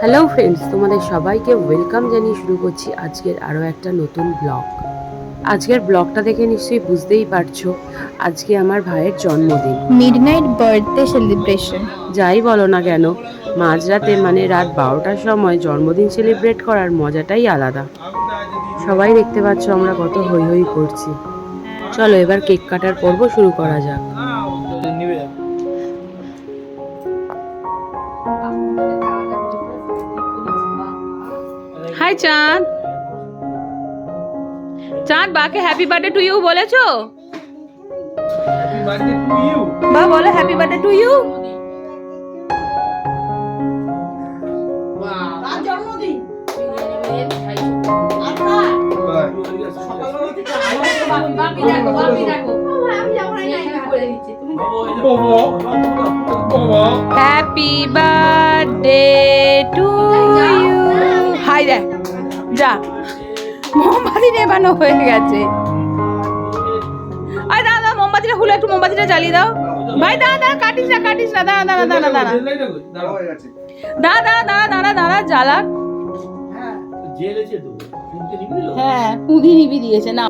Hello friends, তোমাদের সবাইকে welcome জানিয়ে শুরু করছি আজকের আরও একটা নতুন ব্লগ। আজকের ব্লগটা দেখে নিশ্চয়ই বুঝতেই পারছো, আজকে আমার ভাইয়ের জন্মদিন। Midnight birthday celebration. যাই বলো না কেন, মাঝরাতে মানে রাত 12টার সময় জন্মদিন সেলিব্রেট করার মজাটাই আলাদা। সবাই দেখতে পাচ্ছ আমরা কত হই হই করছি। চলো এবার কেক কাটার পর্ব শুরু করা যাক। হাই চাঁদ, চাঁদ বাকে হ্যাপি বার্থডে টু ইউ বলেছো? বা বলো happy birthday to you. Happy birthday to you. হাই রে, যা মোমবাতি নেবানো হয়ে গেছে। আরে দাদা মোমবাতিটা খুলে একটু মোমবাতিটা জ্বালিয়ে দাও। ভাই দাদা কাটিস না দাঁড়া দাঁড়া দাঁড়া দাঁড়া দাঁড়া দাঁড়া দাঁড়া দাঁড়া জ্বালা। হ্যাঁ পুঁদি নিবি দিয়েছে না।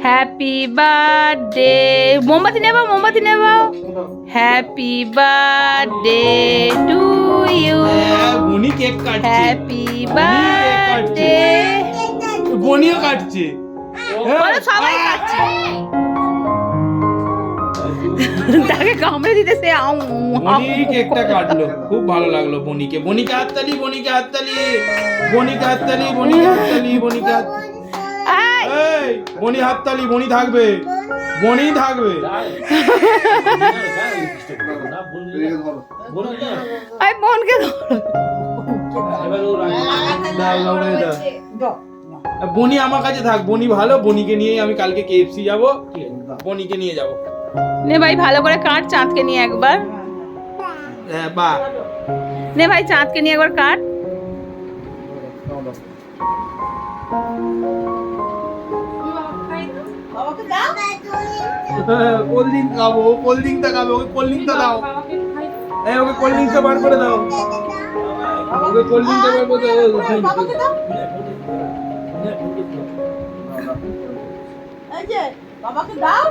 হ্যাপি বার্থডে, মোমবাতি নেবাও। Happy birthday to you. Boni cake কাটছে। Happy birthday. বনিও কাটছে। বলো সবাই কাটছে। তাকে কামড়ে দিতেছে। বনি কেকটা কাটলো, খুব ভালো লাগলো বনিকে। বনিকে হাততালি। এই বনি হাততালি, বনি থাকবে। আই বোনকে বনি আমার কাছে থাক, বনি ভালো। বনিকে নিয়ে আমি কালকে KFC যাব, বনিকে নিয়ে যাব। নে ভাই ভালো করে কাট চাঁদকে নিয়ে একবার। হ্যাঁ বা নে ভাই চাঁদকে নিয়ে একবার কাট। কোল্ড ড্রিঙ্ক খাবো, কোল্ড ড্রিঙ্কটা খাবে। ওকে কোল্ড ড্রিঙ্কটা দাও। ওকে কোল্ড ড্রিঙ্কটা বার করে দাও। ওকে কোল্ড ড্রিঙ্কটা বার করে দাও। এই যে বাবাকে দাও।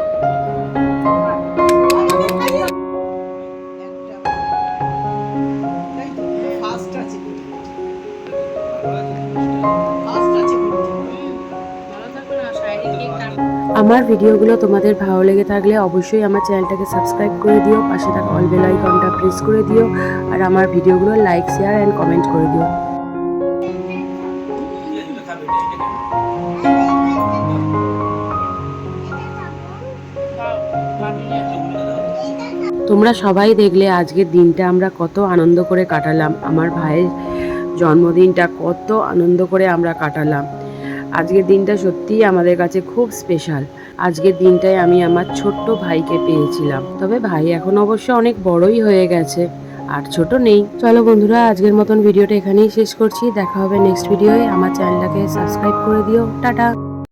আমার ভিডিওগুলো তোমাদের ভালো লেগে থাকলে অবশ্যই আমার চ্যানেলটাকে সাবস্ক্রাইব করে দিও, পাশে থাকা অল বেল আইকনটা প্রেস করে দিও, আর আমার ভিডিওগুলো লাইক শেয়ার অ্যান্ড কমেন্ট করে দিও। তোমরা সবাই দেখলে আজকের দিনটা আমরা কত আনন্দ করে কাটালাম। আমার ভাইয়ের জন্মদিনটা কত আনন্দ করে আমরা কাটালাম। আজকের দিনটা সত্যিই আমাদের কাছে খুব স্পেশাল। আজকের দিনটায় আমি আমার ছোট্ট ভাইকে পেয়েছিলাম। তবে ভাই এখন অবশ্য অনেক বড়ই হয়ে গেছে, আর ছোট নেই। চলো বন্ধুরা, আজকের মতন ভিডিওটা এখানেই শেষ করছি। দেখা হবে নেক্সট ভিডিওয়ে। আমার চ্যানেলটাকে সাবস্ক্রাইব করে দিও। টাটা।